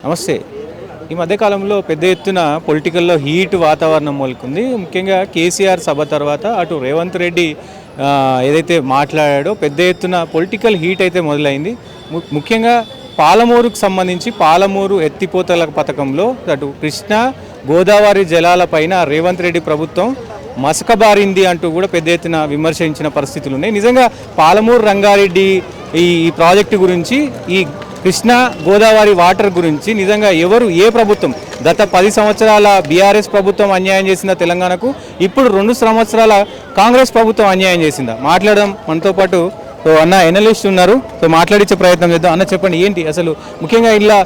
నమస్తే. ఈ మధ్యకాలంలో పెద్ద ఎత్తున పొలిటికల్లో హీట్ వాతావరణం మొదలుకుంది. ముఖ్యంగా కేసీఆర్ సభ తర్వాత అటు రేవంత్ రెడ్డి ఏదైతే మాట్లాడాడో పెద్ద ఎత్తున పొలిటికల్ హీట్ అయితే మొదలైంది. ముఖ్యంగా పాలమూరుకు సంబంధించి పాలమూరు ఎత్తిపోతల పథకంలో అటు కృష్ణా గోదావరి జలాలపైన రేవంత్ రెడ్డి ప్రభుత్వం మసకబారింది అంటూ కూడా పెద్ద ఎత్తున విమర్శించిన పరిస్థితులు ఉన్నాయి. నిజంగా పాలమూరు రంగారెడ్డి ఈ ప్రాజెక్టు గురించి, ఈ కృష్ణా గోదావరి వాటర్ గురించి నిజంగా ఏ ప్రభుత్వం గత 10 సంవత్సరాల బీఆర్ఎస్ ప్రభుత్వం అన్యాయం చేసిందా తెలంగాణకు, ఇప్పుడు 2 సంవత్సరాల కాంగ్రెస్ ప్రభుత్వం అన్యాయం చేసిందా మాట్లాడడం మనతో పాటు అన్న ఎనలిస్ట్ ఉన్నారు. సో మాట్లాడించే ప్రయత్నం చేద్దాం. అన్న చెప్పండి, ఏంటి అసలు ముఖ్యంగా ఇలా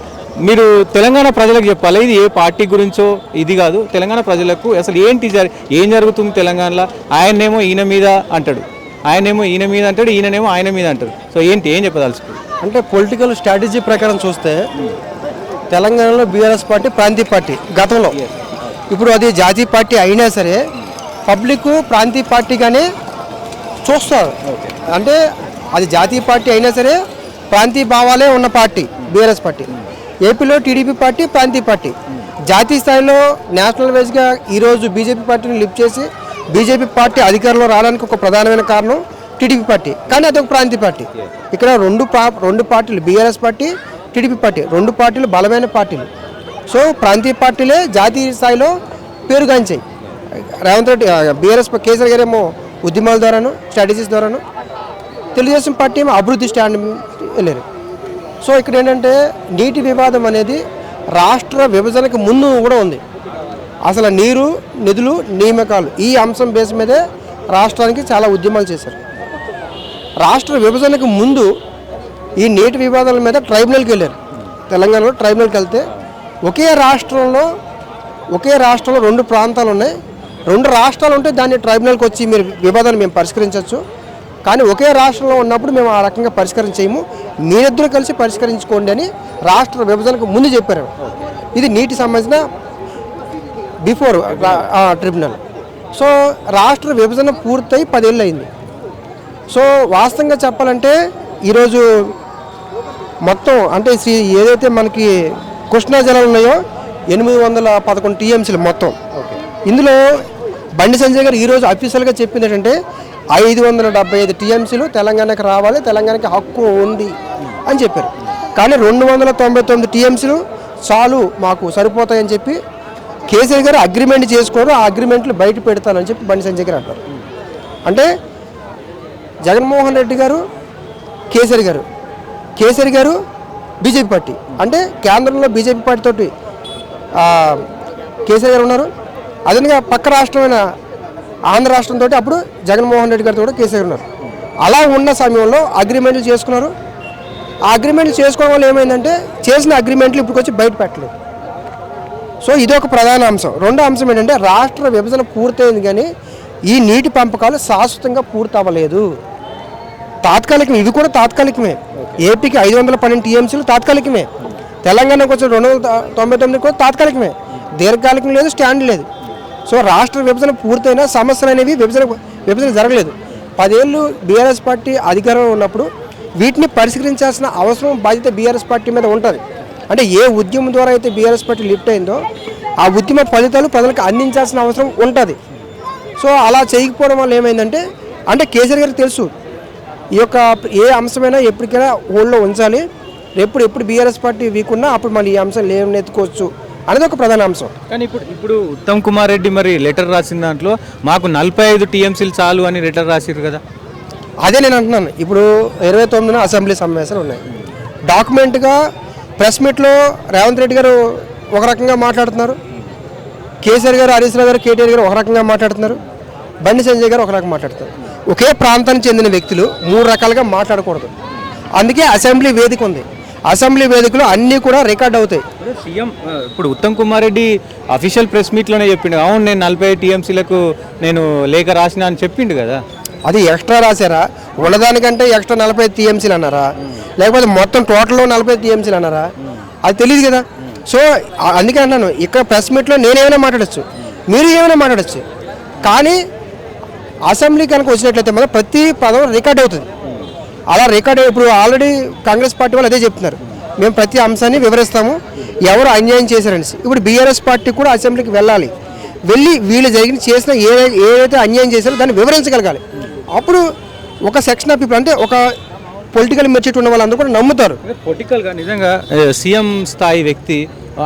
మీరు తెలంగాణ ప్రజలకు చెప్పాలి, ఇది ఏ పార్టీ గురించో ఇది కాదు, తెలంగాణ ప్రజలకు అసలు ఏంటి ఏం జరుగుతుంది తెలంగాణలో. ఆయనేమో ఈయన మీద అంటాడు, ఆయనేమో ఈయన మీద అంటాడు, ఈయననేమో ఆయన మీద అంటాడు. సో ఏం చెప్పదలుచుకోండి అంటే పొలిటికల్ స్ట్రాటజీ ప్రకారం చూస్తే తెలంగాణలో బీఆర్ఎస్ పార్టీ ప్రాంతీయ పార్టీ గతంలో, ఇప్పుడు అది జాతీయ పార్టీ అయినా సరే పబ్లిక్ ప్రాంతీయ పార్టీగానే చూస్తారు. అంటే అది జాతీయ పార్టీ అయినా సరే ప్రాంతీయ భావాలే ఉన్న పార్టీ బీఆర్ఎస్ పార్టీ. ఏపీలో టీడీపీ పార్టీ ప్రాంతీయ పార్టీ. జాతీయ స్థాయిలో నేషనల్ వైజ్గా ఈరోజు బీజేపీ పార్టీని లిఫ్ట్ చేసి బీజేపీ పార్టీ అధికారంలో రావడానికి ఒక ప్రధానమైన కారణం టీడీపీ పార్టీ, కానీ అదొక ప్రాంతీయ పార్టీ. ఇక్కడ రెండు పార్టీలు, బీఆర్ఎస్ పార్టీ టీడీపీ పార్టీ, 2 పార్టీలు బలమైన పార్టీలు. సో ప్రాంతీయ పార్టీలే జాతీయ స్థాయిలో పేరుగాంచాయి. రేవంత్ రెడ్డి బీఆర్ఎస్ కేసీఆర్ గారేమో ఉద్యమాల ద్వారాను స్ట్రాటజీస్ ద్వారాను, తెలుగుదేశం పార్టీ ఏమో అభివృద్ధి స్టాండ్ వెళ్ళారు. సో ఇక్కడ ఏంటంటే నీటి వివాదం అనేది రాష్ట్ర విభజనకు ముందు కూడా ఉంది. అసలు నీరు, నిధులు, నియామకాలు ఈ అంశం బేస్ మీదే రాష్ట్రానికి చాలా ఉద్యమాలు చేశారు. రాష్ట్ర విభజనకు ముందు ఈ నీటి వివాదాల మీద ట్రైబ్యునల్కి వెళ్ళారు. తెలంగాణలో ట్రైబ్యునల్కి వెళ్తే ఒకే రాష్ట్రంలో 2 ప్రాంతాలు ఉన్నాయి. 2 రాష్ట్రాలు ఉంటే దాన్ని ట్రైబ్యునల్కి వచ్చి మీరు వివాదాన్ని మేము పరిష్కరించవచ్చు, కానీ ఒకే రాష్ట్రంలో ఉన్నప్పుడు మేము ఆ రకంగా పరిష్కరించేయము, మీరిద్దరూ కలిసి పరిష్కరించుకోండి అని రాష్ట్ర విభజనకు ముందు చెప్పారు. ఇది నీటి సంబంధించిన బిఫోర్ ట్రిబ్యునల్. సో రాష్ట్ర విభజన పూర్తయి 10 ఏళ్ళు అయింది. సో వాస్తవంగా చెప్పాలంటే ఈరోజు మొత్తం అంటే ఏదైతే మనకి కృష్ణా జలాలు ఉన్నాయో 811 టీఎంసీలు మొత్తం. ఇందులో బండి సంజయ్ గారు ఈరోజు అఫీషియల్గా చెప్పింది ఏంటంటే 575 టీఎంసీలు తెలంగాణకి రావాలి, తెలంగాణకి హక్కు ఉంది అని చెప్పారు. కానీ 299 టీఎంసీలు చాలు, మాకు సరిపోతాయని చెప్పి కేసీఆర్ గారు అగ్రిమెంట్ చేసుకోరు, ఆ అగ్రిమెంట్లు బయట పెడతానని చెప్పి బండి సంజయ్ గారు అంటారు. అంటే జగన్మోహన్ రెడ్డి గారు, కేసీఆర్ గారు బీజేపీ పార్టీ, అంటే కేంద్రంలో బీజేపీ పార్టీ తోటి కేసీఆర్ గారు ఉన్నారు. అదనంగా పక్క రాష్ట్రమైన ఆంధ్ర రాష్ట్రంతో అప్పుడు జగన్మోహన్ రెడ్డి గారితో కూడా కేసీఆర్ ఉన్నారు. అలా ఉన్న సమయంలో అగ్రిమెంట్లు చేసుకున్నారు. ఆ అగ్రిమెంట్లు చేసుకోవడం వల్ల ఏమైందంటే చేసిన అగ్రిమెంట్లు ఇప్పుడు వచ్చి బయట పెట్టలేదు. సో ఇదొక ప్రధాన అంశం. రెండో అంశం ఏంటంటే రాష్ట్ర విభజన పూర్తయింది, కానీ ఈ నీటి పంపకాలు శాశ్వతంగా పూర్తి అవ్వలేదు. తాత్కాలికమే, ఇవి కూడా తాత్కాలికమే. ఏపీకి 512 టీఎంసీలు తాత్కాలికమే, తెలంగాణకు వచ్చే 299 కూడా తాత్కాలికమే, దీర్ఘకాలికం లేదు, స్టాండ్ లేదు. సో రాష్ట్ర విభజన పూర్తయినా సమస్యలు అనేవి విభజన జరగలేదు. 10 ఏళ్ళు బీఆర్ఎస్ పార్టీ అధికారంలో ఉన్నప్పుడు వీటిని పరిష్కరించాల్సిన అవసరం, బాధ్యత బీఆర్ఎస్ పార్టీ మీద ఉంటుంది. అంటే ఏ ఉద్యమం ద్వారా అయితే బీఆర్ఎస్ పార్టీ లిఫ్ట్ అయిందో ఆ ఉద్యమ ఫలితాలు ప్రజలకు అందించాల్సిన అవసరం ఉంటుంది. సో అలా చేయకపోవడం వల్ల ఏమైందంటే, అంటే కేసీఆర్ గారికి తెలుసు ఈ యొక్క ఏ అంశమైనా ఎప్పటికైనా ఓన్లో ఉంచాలి, ఎప్పుడు బీఆర్ఎస్ పార్టీ వీక్ ఉన్నా అప్పుడు మళ్ళీ ఈ అంశం లేవనెత్తుకోవచ్చు అనేది ఒక ప్రధాన అంశం. కానీ ఇప్పుడు ఉత్తమ్ కుమార్ రెడ్డి మరి లెటర్ రాసిన దాంట్లో మాకు 45 టీఎంసీలు చాలు అని లెటర్ రాసిరు కదా. అదే నేను అంటున్నాను. ఇప్పుడు 29న అసెంబ్లీ సమావేశాలు ఉన్నాయి. డాక్యుమెంట్గా ప్రెస్ మీట్లో రేవంత్ రెడ్డి గారు ఒక రకంగా మాట్లాడుతున్నారు, కేసీఆర్ గారు, హరీష్ రావు గారు, కేటీఆర్ గారు ఒక రకంగా మాట్లాడుతున్నారు, బండి సంజయ్ గారు ఒక రకంగా మాట్లాడుతున్నారు. ఒకే ప్రాంతానికి చెందిన వ్యక్తులు 3 రకాలుగా మాట్లాడకూడదు. అందుకే అసెంబ్లీ వేదిక ఉంది. అసెంబ్లీ వేదికలో అన్నీ కూడా రికార్డ్ అవుతాయి. సీఎం ఇప్పుడు ఉత్తమ్ కుమార్ రెడ్డి అఫీషియల్ ప్రెస్ మీట్లోనే చెప్పిండు, అవును నేను 45 టీఎంసీలకు నేను లేఖ రాసిన అని చెప్పిండు కదా. అది ఎక్స్ట్రా రాశారా, ఉన్నదానికంటే ఎక్స్ట్రా 45 టీఎంసీలు అన్నారా, లేకపోతే మొత్తం టోటల్లో 45 టీఎంసీలు అన్నారా, అది తెలియదు కదా. సో అందుకే అన్నాను, ఇక్కడ ప్రెస్ మీట్లో నేనేమైనా మాట్లాడచ్చు, మీరు ఏమైనా మాట్లాడచ్చు, కానీ అసెంబ్లీ కనుక వచ్చినట్లయితే మనం ప్రతి పదం రికార్డ్ అవుతుంది. అలా రికార్డ్ ఇప్పుడు ఆల్రెడీ కాంగ్రెస్ పార్టీ వాళ్ళు అదే చెప్తున్నారు, మేము ప్రతి అంశాన్ని వివరిస్తాము, ఎవరు అన్యాయం చేశారని. ఇప్పుడు బీఆర్ఎస్ పార్టీ కూడా అసెంబ్లీకి వెళ్ళాలి, వెళ్ళి వీళ్ళు చేసిన ఏదైతే అన్యాయం చేశారో దాన్ని వివరించగలగాలి. అప్పుడు ఒక సెక్షన్ ఆఫ్ పీపుల్, అంటే ఒక పొలిటికల్ మెచ్యూరిటీ ఉన్న వాళ్ళందరూ కూడా నమ్ముతారు. పొలిటికల్గా నిజంగా సీఎం స్థాయి వ్యక్తి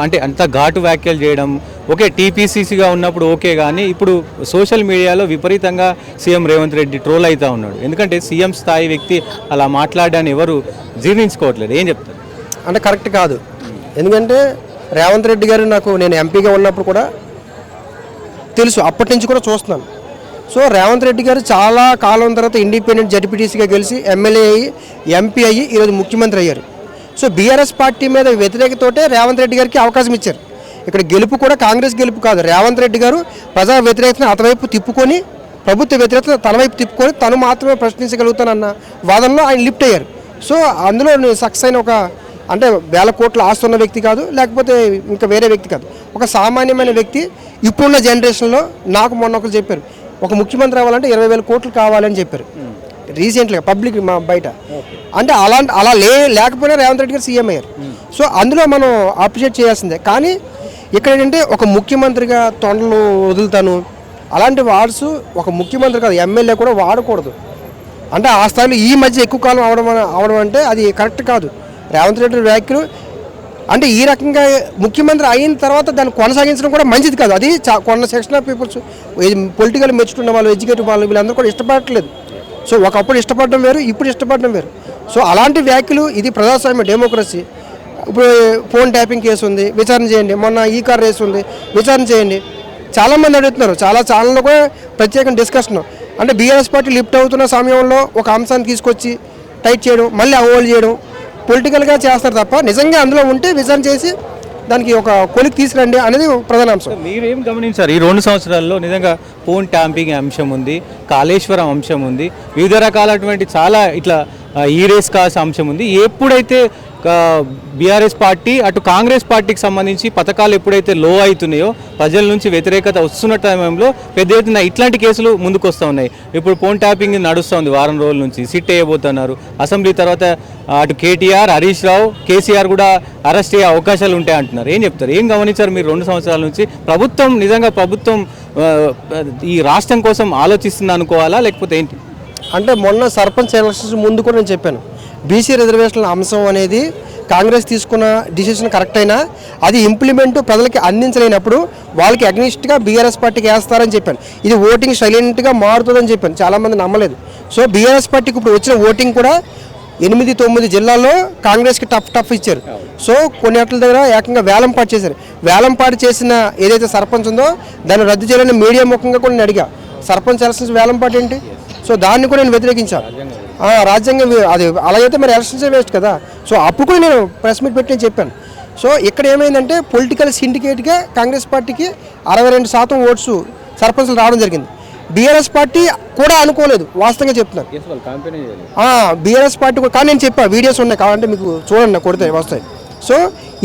అంటే అంత ఘాటు వ్యాఖ్యలు చేయడం ఓకే, టీపీసీసీగా ఉన్నప్పుడు ఓకే, కానీ ఇప్పుడు సోషల్ మీడియాలో విపరీతంగా సీఎం రేవంత్ రెడ్డి ట్రోల్ అవుతూ ఉన్నాడు. ఎందుకంటే సీఎం స్థాయి వ్యక్తి అలా మాట్లాడడాన్ని ఎవరు జీర్ణించుకోవట్లేదు. ఏం చెప్తారు? అంటే కరెక్ట్ కాదు. ఎందుకంటే రేవంత్ రెడ్డి గారు నేను ఎంపీగా ఉన్నప్పుడు కూడా తెలుసు, అప్పటి నుంచి కూడా చూస్తున్నాను. సో రేవంత్ రెడ్డి గారు చాలా కాలం తర్వాత ఇండిపెండెంట్ జడ్పీటీసీగా గెలిచి ఎమ్మెల్యే అయ్యి ఎంపీ అయ్యి ఈరోజు ముఖ్యమంత్రి అయ్యారు. సో బీఆర్ఎస్ పార్టీ మీద వ్యతిరేకతోటే రేవంత్ రెడ్డి గారికి అవకాశం ఇచ్చారు. ఇక్కడ గెలుపు కూడా కాంగ్రెస్ గెలుపు కాదు, రేవంత్ రెడ్డి గారు ప్రజా వ్యతిరేకతను అతవైపు తిప్పుకొని, ప్రభుత్వ వ్యతిరేకత తన వైపు తిప్పుకొని తను మాత్రమే ప్రశ్నించగలుగుతానన్న వాదనలో ఆయన లిఫ్ట్ అయ్యారు. సో అందులో సక్సెస్ అయిన ఒక, అంటే వేల కోట్ల ఆస్తున్న వ్యక్తి కాదు, లేకపోతే ఇంకా వేరే వ్యక్తి కాదు, ఒక సామాన్యమైన వ్యక్తి. ఇప్పుడున్న జనరేషన్లో నాకు మొన్న ఒకరు చెప్పారు, ఒక ముఖ్యమంత్రి అవ్వాలంటే 20,000 కోట్లు కావాలని చెప్పారు రీసెంట్గా పబ్లిక్ మా బయట. అంటే అలా లేకపోయినా రేవంత్ రెడ్డి గారు సీఎం అయ్యారు. సో అందులో మనం అప్రిషియేట్ చేయాల్సిందే. కానీ ఇక్కడ ఏంటంటే ఒక ముఖ్యమంత్రిగా తొండలు వదులుతాను అలాంటి వార్డ్స్ ఒక ముఖ్యమంత్రి కాదు, ఎమ్మెల్యే కూడా వాడకూడదు. అంటే ఆ స్థాయిలో ఈ మధ్య ఎక్కువ కాలం అవడం అంటే అది కరెక్ట్ కాదు. రేవంత్ రెడ్డి వ్యాఖ్యలు అంటే ఈ రకంగా ముఖ్యమంత్రి అయిన తర్వాత దాన్ని కొనసాగించడం కూడా మంచిది కాదు. అది కొన్న section of peoples, political maturity ఉన్న వాళ్ళు, ఎడ్యుకేటివ్ వాళ్ళు, వీళ్ళందరూ కూడా ఇష్టపడట్లేదు. సో ఒకప్పుడు ఇష్టపడడం వేరు, ఇప్పుడు ఇష్టపడడం వేరు. సో అలాంటి వ్యాఖ్యలు, ఇది ప్రజాస్వామ్య డెమోక్రసీ. ఇప్పుడు ఫోన్ ట్యాపింగ్ కేసు ఉంది, విచారణ చేయండి. మొన్న ఈ కార్ రేస్ ఉంది, విచారణ చేయండి. చాలామంది అడుగుతున్నారు, చాలా ఛానల్లో కూడా ప్రత్యేక డిస్కషన్. అంటే బీఆర్ఎస్ పార్టీ లిఫ్ట్ అవుతున్న సమయంలో ఒక అంశాన్ని తీసుకొచ్చి టైట్ చేయడం, మళ్ళీ అవాయిడ్ చేయడం, పొలిటికల్గా చేస్తారు తప్ప నిజంగా అందులో ఉంటే విచారణ చేసి దానికి ఒక కొలికి తీసుకురండి అనేది ప్రధాన అంశం. మీరేం గమనించారు ఈ 2 సంవత్సరాల్లో? నిజంగా ఫోన్ ట్యాంపింగ్ అంశం ఉంది, కాళేశ్వరం అంశం ఉంది, వివిధ రకాలటువంటి చాలా ఇట్లా ఈ రేస్ కాస్ అంశం ఉంది. ఎప్పుడైతే బీఆర్ఎస్ పార్టీ అటు కాంగ్రెస్ పార్టీకి సంబంధించి పథకాలు ఎప్పుడైతే లో అవుతున్నాయో, ప్రజల నుంచి వ్యతిరేకత వస్తున్న టైంలో పెద్ద ఎత్తున ఇట్లాంటి కేసులు ముందుకు వస్తూ ఉన్నాయి. ఇప్పుడు ఫోన్ ట్యాపింగ్ నడుస్తూ ఉంది వారం రోజుల నుంచి, సిట్ వేయబోతున్నారు. అసెంబ్లీ తర్వాత అటు కేటీఆర్, హరీష్ రావు, కేసీఆర్ కూడా అరెస్ట్ అయ్యే అవకాశాలు ఉంటాయి అంటున్నారు. ఏం చెప్తారు? ఏం గమనించారు మీరు 2 సంవత్సరాల నుంచి? నిజంగా ప్రభుత్వం ఈ రాష్ట్రం కోసం ఆలోచిస్తుంది అనుకోవాలా, లేకపోతే ఏంటి? అంటే మొన్న సర్పంచ్ ఎలక్షన్స్ ముందు కూడా నేను చెప్పాను, బీసీ రిజర్వేషన్ల అంశం అనేది కాంగ్రెస్ తీసుకున్న డిసిషన్ కరెక్ట్ అయినా అది ఇంప్లిమెంట్ ప్రజలకి అందించలేనప్పుడు వాళ్ళకి అగ్నిస్ట్గా బీఆర్ఎస్ పార్టీకి వేస్తారని చెప్పాను. ఇది ఓటింగ్ సైలెంట్గా మారుతుందని చెప్పాను, చాలామంది నమ్మలేదు. సో బీఆర్ఎస్ పార్టీకి ఇప్పుడు వచ్చిన ఓటింగ్ కూడా 8-9 జిల్లాల్లో కాంగ్రెస్కి టఫ్ ఇచ్చారు. సో కొన్ని వాటి దగ్గర ఏకంగా వేలంపాటు చేశారు. వేలంపాటు చేసిన ఏదైతే సర్పంచ్ ఉందో దాన్ని రద్దు చేయాలని మీడియా ముఖంగా కూడా నేను అడిగా, సర్పంచ్ ఎలక్షన్స్ వేలంపాటు ఏంటి? సో దాన్ని కూడా నేను వ్యతిరేకించాను. రాజ్యాంగం అది అలాగైతే మరి ఎలక్షన్స్ వేస్ట్ కదా. సో అప్పుడు కూడా నేను ప్రెస్ మీట్ పెట్టి చెప్పాను. సో ఇక్కడ ఏమైందంటే పొలిటికల్ సిండికేట్గా కాంగ్రెస్ పార్టీకి 62% ఓట్స్ సర్పంచ్లు రావడం జరిగింది. బీఆర్ఎస్ పార్టీ కూడా అనుకోలేదు, వాస్తవంగా చెప్తున్నాను. బీఆర్ఎస్ పార్టీ కూడా, కానీ నేను చెప్పాను, వీడియోస్ ఉన్నాయి కావాలంటే మీకు చూడండి, కొడితే వస్తాయి. సో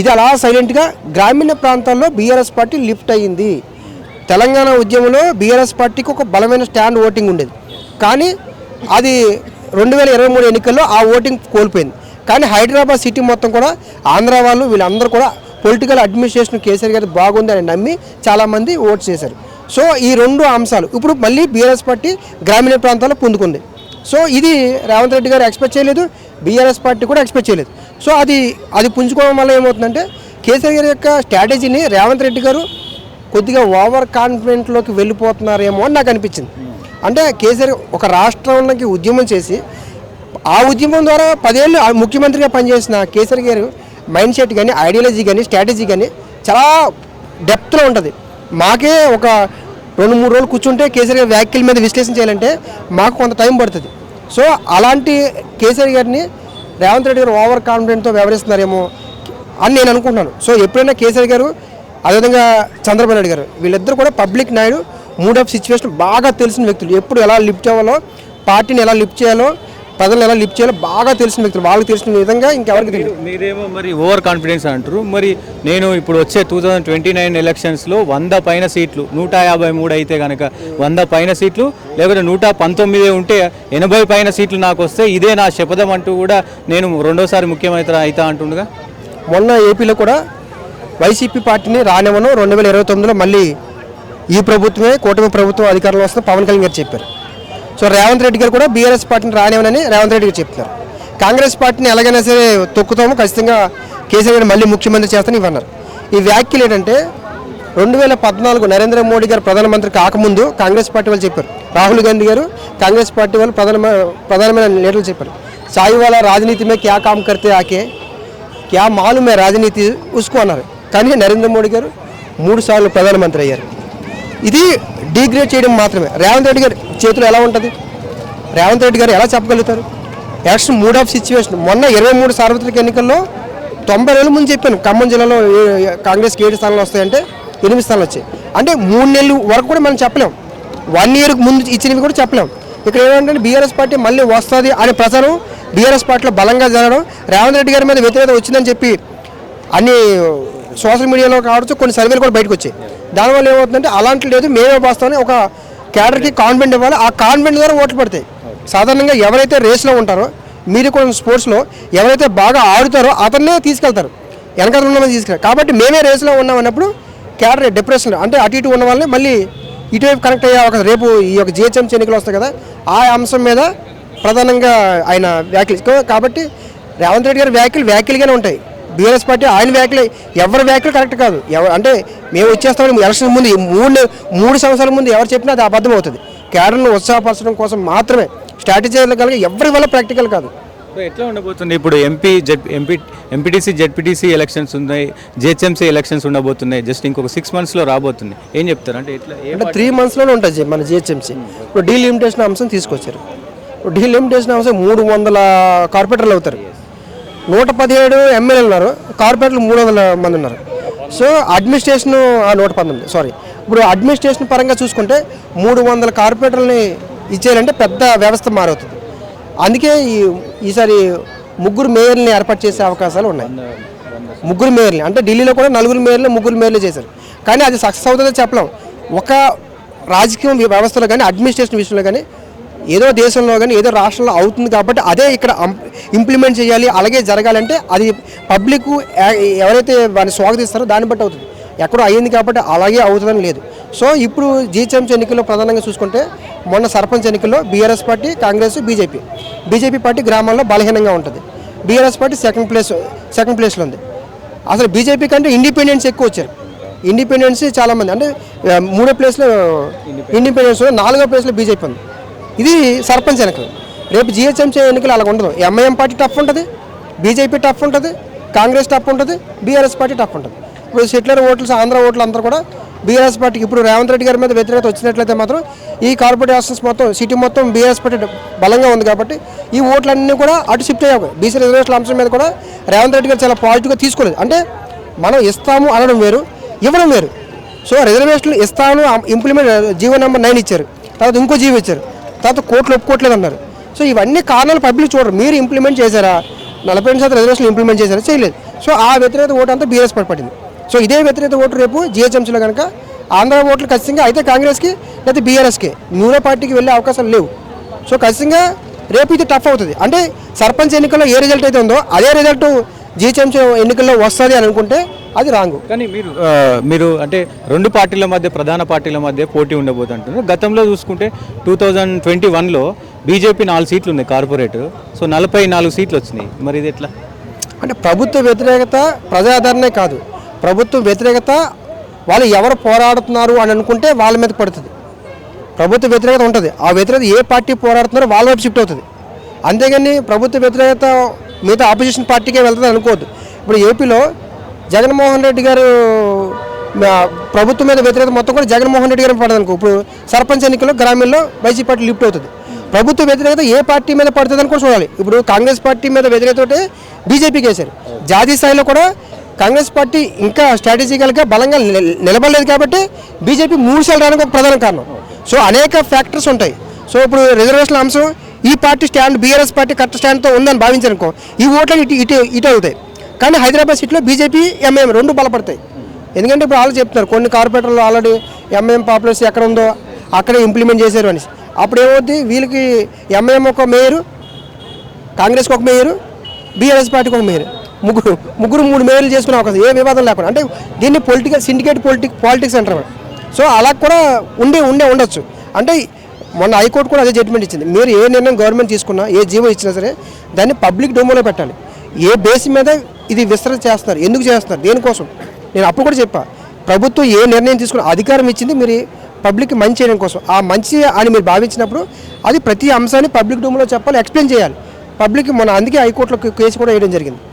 ఇది అలా సైలెంట్గా గ్రామీణ ప్రాంతాల్లో బీఆర్ఎస్ పార్టీ లిఫ్ట్ అయ్యింది. తెలంగాణ ఉద్యమంలో బీఆర్ఎస్ పార్టీకి ఒక బలమైన స్టాండ్ ఓటింగ్ ఉండేది, కానీ అది 2023 ఎన్నికల్లో ఆ ఓటింగ్ కోల్పోయింది. కానీ హైదరాబాద్ సిటీ మొత్తం కూడా ఆంధ్ర వాళ్ళు వీళ్ళందరూ కూడా పొలిటికల్ అడ్మినిస్ట్రేషన్ కేసీఆర్ గారు బాగుంది అని నమ్మి చాలామంది ఓట్ చేశారు. సో ఈ 2 అంశాలు ఇప్పుడు మళ్ళీ బీఆర్ఎస్ పార్టీ గ్రామీణ ప్రాంతాల్లో పొందుకుంది. సో ఇది రేవంత్ రెడ్డి గారు ఎక్స్పెక్ట్ చేయలేదు, బీఆర్ఎస్ పార్టీ కూడా ఎక్స్పెక్ట్ చేయలేదు. సో అది పుంజుకోవడం వల్ల ఏమవుతుందంటే కేసీఆర్ గారి యొక్క స్ట్రాటజీని రేవంత్ రెడ్డి గారు కొద్దిగా ఓవర్ కాన్ఫిడెంట్లోకి వెళ్ళిపోతున్నారేమో అని నాకు అనిపించింది. అంటే కేసీఆర్ ఒక రాష్ట్రంలోకి ఉద్యమం చేసి ఆ ఉద్యమం ద్వారా 10 ఏళ్ళు ముఖ్యమంత్రిగా పనిచేసిన కేసీఆర్ గారు మైండ్ సెట్ కానీ, ఐడియాలజీ కానీ, స్ట్రాటజీ కానీ చాలా డెప్త్లో ఉంటుంది. మాకే ఒక 2-3 రోజులు కూర్చుంటే కేసీఆర్ గారి వ్యాఖ్యల మీద విశ్లేషణ చేయాలంటే మాకు కొంత టైం పడుతుంది. సో అలాంటి కేసీఆర్ గారిని రేవంత్ రెడ్డి గారు ఓవర్ కాన్ఫిడెంట్తో వ్యవహరిస్తున్నారేమో అని నేను అనుకుంటున్నాను. సో ఎప్పుడైనా కేసీఆర్ గారు, అదేవిధంగా చంద్రబాబు నాయుడు గారు, వీళ్ళిద్దరు కూడా public Naidu, mood of situation బాగా తెలిసిన వ్యక్తులు. ఎప్పుడు ఎలా లిఫ్ట్ అవ్వాలో, పార్టీని ఎలా లిఫ్ట్ చేయాలో, ప్రజలను ఎలా లిఫ్ట్ చేయాలో బాగా తెలిసిన వ్యక్తులు. వాళ్ళకి తెలిసిన విధంగా ఇంకెవరికి తెలియదు. మీరేమో మరి ఓవర్ కాన్ఫిడెన్స్ అంటారు. మరి నేను ఇప్పుడు వచ్చే 2029 ఎలక్షన్స్లో 100 పైన సీట్లు, 153 అయితే కనుక 100 పైన సీట్లు, లేకపోతే 119 ఉంటే 80 పైన సీట్లు నాకు వస్తే ఇదే నా శపథం అంటూ కూడా నేను 2వ సారి ముఖ్యమంత్రి అవుతా అంటుండగా మొన్న ఏపీలో కూడా వైసీపీ పార్టీని రానివ్వను, 2029లో మళ్ళీ ఈ ప్రభుత్వమే కూటమి ప్రభుత్వం అధికారంలో వస్తుంది పవన్ కళ్యాణ్ గారు చెప్పారు. సో రేవంత్ రెడ్డి గారు కూడా బీఆర్ఎస్ పార్టీని రానివ్వనని రేవంత్ రెడ్డి గారు చెప్తున్నారు. కాంగ్రెస్ పార్టీని ఎలాగైనా సరే తొక్కుతాము, ఖచ్చితంగా కేసీఆర్ గారు మళ్ళీ ముఖ్యమంత్రి చేస్తాను ఇవన్నారు. ఈ వ్యాఖ్యలు ఏంటంటే 2014 నరేంద్ర మోడీ గారు ప్రధానమంత్రి కాకముందు కాంగ్రెస్ పార్టీ వాళ్ళు చెప్పారు, రాహుల్ గాంధీ గారు కాంగ్రెస్ పార్టీ వాళ్ళు ప్రధానమైన లీడర్లు చెప్పారు, సాయి వాళ్ళ రాజనీతి మే క్యా కామ్ కర్తే ఆకే క్యా మాలూమ్ మే రాజనీతి ఉస్కో అన్నారు. కానీ నరేంద్ర మోడీ గారు 3 సార్లు ప్రధానమంత్రి అయ్యారు. ఇది డిగ్రేడ్ చేయడం మాత్రమే. రేవంత్ రెడ్డి గారి చేతిలో ఎలా ఉంటుంది? రేవంత్ రెడ్డి గారు ఎలా చెప్పగలుగుతారు? Election mood of situation. మొన్న 23 సార్వత్రిక ఎన్నికల్లో 90 రోజుల ముందు చెప్పాను ఖమ్మం జిల్లాలో కాంగ్రెస్కి 7 స్థానాలు వస్తాయంటే 8 స్థానాలు వచ్చాయి. అంటే 3 నెలలు వరకు కూడా మనం చెప్పలేం, 1 ఇయర్ ముందు ఇచ్చినవి కూడా చెప్పలేం. ఇక్కడ ఏమంటే బీఆర్ఎస్ పార్టీ మళ్ళీ వస్తుంది అనే ప్రచారం బీఆర్ఎస్ పార్టీలో బలంగా జరగడం, రేవంత్ రెడ్డి గారి మీద వ్యతిరేకత వచ్చిందని చెప్పి అన్ని సోషల్ మీడియాలో కావచ్చు, కొన్ని సర్వేలు కూడా బయటకు వచ్చాయి. దానివల్ల ఏమవుతుందంటే అలాంటి లేదు, మేమే వస్తామని ఒక క్యాడర్కి కాన్ఫిడెంట్ ఇవ్వాలి. ఆ కాన్ఫిడెంట్ ద్వారా ఓట్లు పడతాయి. సాధారణంగా ఎవరైతే రేస్లో ఉంటారో, మీరు కూడా స్పోర్ట్స్లో ఎవరైతే బాగా ఆడుతారో అతన్నే తీసుకెళ్తారు, వెనకాల ఉన్నమని తీసుకెళ్తారు. కాబట్టి మేమే రేస్లో ఉన్నామన్నప్పుడు క్యాడర్ డిప్రెషన్ అంటే అటు ఇటు ఉన్న వాళ్ళని మళ్ళీ ఇటువైపు కనెక్ట్ అయ్యే అవకాశం. రేపు ఈ యొక్క జిహెచ్ఎంసీ ఎన్నికలు వస్తాయి కదా, ఆ అంశం మీద ప్రధానంగా ఆయన వ్యాఖ్యలు. కాబట్టి రేవంత్ రెడ్డి గారి వ్యాఖ్యలుగానే ఉంటాయి. బీఆర్ఎస్ పార్టీ ఆయన వ్యాఖ్యలు, ఎవరి వ్యాఖ్యలు కరెక్ట్ కాదు. అంటే మేము వచ్చేస్తామని ఎలక్షన్ ముందు 3 సంవత్సరాల ముందు ఎవరు చెప్పినా అది అబద్ధం అవుతుంది. క్యాడర్ను ఉత్సాహపరచడం కోసం మాత్రమే స్ట్రాటజీ కలిగి ఎవరి వల్ల ప్రాక్టికల్ కాదు. ఎట్లా ఉండబోతుంది ఇప్పుడు? ఎంపీటీసీ జెడ్పీటీసీ ఎలక్షన్స్ ఉన్నాయి, జిహెచ్ఎంసీ ఎలక్షన్స్ ఉండబోతున్నాయి. జస్ట్ ఇంకొక 6 monthsలో రాబోతుంది. ఏం చెప్తారు? అంటే ఎట్లా? అంటే 3 monthsలోనే ఉంటుంది మన జిహెచ్ఎంసీ. ఇప్పుడు డీలిమిటేషన్ అంశం తీసుకొచ్చారు. డీలిమిటేషన్ అంశం 300 కార్పొరేటర్లు అవుతారు, 117 ఎమ్మెల్యేలు ఉన్నారు, కార్పొరేటర్లు 300 మంది ఉన్నారు. సో అడ్మినిస్ట్రేషన్ 119 సారీ ఇప్పుడు అడ్మినిస్ట్రేషన్ పరంగా చూసుకుంటే 300 కార్పొరేటర్లని ఇచ్చేయాలంటే పెద్ద వ్యవస్థ మారవుతుంది. అందుకే ఈసారి 3 మేయర్ని ఏర్పాటు చేసే అవకాశాలు ఉన్నాయి. 3 మేయర్ని అంటే ఢిల్లీలో కూడా 4 మేయర్లు 3 మేయర్లు చేశారు. కానీ అది సక్సెస్ అవుతుందో చెప్పలేం. ఒక రాజకీయ వ్యవస్థలో కానీ అడ్మినిస్ట్రేషన్ విషయంలో కానీ ఏదో దేశంలో కానీ ఏదో రాష్ట్రంలో అవుతుంది కాబట్టి అదే ఇక్కడ ఇంప్లిమెంట్ చేయాలి, అలాగే జరగాలంటే అది పబ్లిక్ ఎవరైతే వారిని స్వాగతిస్తారో దాన్ని బట్టి అవుతుంది. ఎక్కడో అయ్యింది కాబట్టి అలాగే అవుతుందని లేదు. సో ఇప్పుడు జిహెచ్ఎంసీ ఎన్నికల్లో ప్రధానంగా చూసుకుంటే మొన్న సర్పంచ్ ఎన్నికల్లో BRS party, Congress, BJP party గ్రామాల్లో బలహీనంగా ఉంటుంది. బీఆర్ఎస్ పార్టీ సెకండ్ ప్లేస్లో ఉంది. అసలు బీజేపీ కంటే ఇండిపెండెన్స్ ఎక్కువ వచ్చారు. ఇండిపెండెన్స్ చాలామంది అంటే 3వ ప్లేస్లో ఇండిపెండెన్స్, 4వ ప్లేస్లో బీజేపీ ఉంది. ఇది సర్పంచ్ ఎన్నికలు. రేపు జిహెచ్ఎంసీ ఎన్నికలు అలా ఉండదు. ఎంఐఎం పార్టీ టఫ్ ఉంటుంది, బీజేపీ టఫ్ ఉంటుంది, కాంగ్రెస్ టఫ్ ఉంటుంది, బీఆర్ఎస్ పార్టీ టఫ్ ఉంటుంది. ఇప్పుడు సెటిలర్ ఓట్లు, ఆంధ్ర ఓట్లు అందరూ కూడా బీఆర్ఎస్ పార్టీకి. ఇప్పుడు రేవంత్ రెడ్డి గారి మీద వ్యతిరేకత వచ్చినట్లయితే మాత్రం ఈ కార్పొరేషన్స్ మొత్తం సిటీ మొత్తం బీఆర్ఎస్ పార్టీ బలంగా ఉంది కాబట్టి ఈ ఓట్లన్నీ కూడా అటు షిఫ్ట్ అయ్యాయి. బీసీ రిజర్వేషన్ల అంశం మీద కూడా రేవంత్ రెడ్డి గారు చాలా పాజిటివ్గా తీసుకోలేదు. అంటే మనం ఇస్తాము అనడం వేరు, ఇవ్వడం వేరు. సో రిజర్వేషన్లు ఇస్తాను, ఇంప్లిమెంట్ జీవో నెంబర్ 9 ఇచ్చారు, తర్వాత ఇంకో జీవో ఇచ్చారు, తర్వాత కోర్టులు ఒప్పుకోవట్లేదు అన్నారు. సో ఇవన్నీ కారణాలు పబ్లిక్ చూడరు. మీరు ఇంప్లిమెంట్ చేశారా? 42% రిజర్వేషన్లు ఇంప్లిమెంట్ చేశారా? చేయలేదు. సో ఆ వ్యతిరేకత ఓటు అంతా బీఆర్ఎస్ పార్టీ పడింది. సో ఇదే వ్యతిరేకత ఓటు రేపు జిహెచ్ఎంసీలో కనుక ఆంధ్ర ఓట్లు ఖచ్చితంగా అయితే కాంగ్రెస్కి లేదా బీఆర్ఎస్కి, న్యూరో పార్టీకి వెళ్ళే అవకాశాలు లేవు. సో ఖచ్చితంగా రేపు ఇది టఫ్ అవుతుంది. అంటే సర్పంచ్ ఎన్నికల్లో ఏ రిజల్ట్ అయితే ఉందో అదే రిజల్ట్ జిహెచ్ఎంసీ ఎన్నికల్లో వస్తుంది అని అనుకుంటే అది రాంగు. కానీ మీరు అంటే 2 పార్టీల మధ్య, ప్రధాన పార్టీల మధ్య పోటీ ఉండబోతుంటున్నారు. గతంలో చూసుకుంటే 2021లో బీజేపీ 4 సీట్లు ఉన్నాయి కార్పొరేట్, సో 44 సీట్లు వచ్చినాయి. మరి ఇది ఎట్లా? అంటే ప్రభుత్వ వ్యతిరేకత ప్రజాదరణే కాదు, ప్రభుత్వ వ్యతిరేకత వాళ్ళు ఎవరు పోరాడుతున్నారు అని అనుకుంటే వాళ్ళ మీద పడుతుంది. ప్రభుత్వ వ్యతిరేకత ఉంటుంది, ఆ వ్యతిరేకత ఏ పార్టీ పోరాడుతున్నారో వాళ్ళ వైపు షిఫ్ట్ అవుతుంది. అంతేగాని ప్రభుత్వ వ్యతిరేకత మిగతా ఆపోజిషన్ పార్టీకే వెళ్తుంది అనుకోవద్దు. ఇప్పుడు ఏపీలో జగన్మోహన్ రెడ్డి గారు ప్రభుత్వం మీద వ్యతిరేకత మొత్తం కూడా జగన్మోహన్ రెడ్డి గారు పడదు అనుకో. ఇప్పుడు సర్పంచ్ ఎన్నికల్లో గ్రామీణలో వైసీపీ పార్టీ లిఫ్ట్ అవుతుంది. ప్రభుత్వ వ్యతిరేకత ఏ పార్టీ మీద పడుతుంది అని కూడా చూడాలి. ఇప్పుడు కాంగ్రెస్ పార్టీ మీద వ్యతిరేకత బీజేపీకి వేశారు. జాతీయ స్థాయిలో కూడా కాంగ్రెస్ పార్టీ ఇంకా స్ట్రాటజికల్గా బలంగా నిలబడలేదు కాబట్టి బీజేపీ 3 సార్లు రావడానికి ఒక ప్రధాన కారణం. సో అనేక ఫ్యాక్టర్స్ ఉంటాయి. సో ఇప్పుడు రిజర్వేషన్ అంశం ఈ party stand, BRS party correct స్టాండ్తో ఉందని భావించారనుకో, ఈ ఓట్లు ఇటు అవుతాయి. కానీ హైదరాబాద్ సీట్లో బీజేపీ, ఎంఐఎం 2 బలపడతాయి. ఎందుకంటే ఇప్పుడు వాళ్ళు చెప్తున్నారు కొన్ని కార్పొరేటర్లు ఆల్రెడీ ఎంఐఎం పాపులేషన్ ఎక్కడ ఉందో అక్కడే ఇంప్లిమెంట్ చేశారు అని. అప్పుడు ఏమవుద్ది, వీళ్ళకి ఎంఐఎం ఒక మేయరు, కాంగ్రెస్కి ఒక మేయరు, బీఆర్ఎస్ పార్టీకి ఒక మేయరు. ముగ్గురు 3 మేయర్లు చేసుకునే అవకాశం, ఏ వివాదం లేకుండా. అంటే దీన్ని పొలిటికల్ సిండికేట్ పాలిటిక్స్ అంటారు. సో అలా కూడా ఉండొచ్చు. అంటే మొన్న హైకోర్టు కూడా అదే జడ్జిమెంట్ ఇచ్చింది. మీరు ఏ నిర్ణయం గవర్నమెంట్ తీసుకున్నా, ఏ జీవో ఇచ్చినా సరే దాన్ని పబ్లిక్ డొమైన్లో పెట్టాలి. ఏ బేస్ మీద ఇది విస్తరణ చేస్తున్నారు, ఎందుకు చేస్తున్నారు, దేనికోసం. నేను అప్పుడు కూడా చెప్పా, ప్రభుత్వం ఏ నిర్ణయం తీసుకున్న అధికారం ఇచ్చింది మీరు పబ్లిక్ మంచి చేయడం కోసం. ఆ మంచి అని మీరు భావించినప్పుడు అది ప్రతి అంశాన్ని పబ్లిక్ డొమైన్లో చెప్పాలి, ఎక్స్ప్లెయిన్ చేయాలి పబ్లిక్. మన అందుకే హైకోర్టులో కేసు కూడా వేయడం జరిగింది.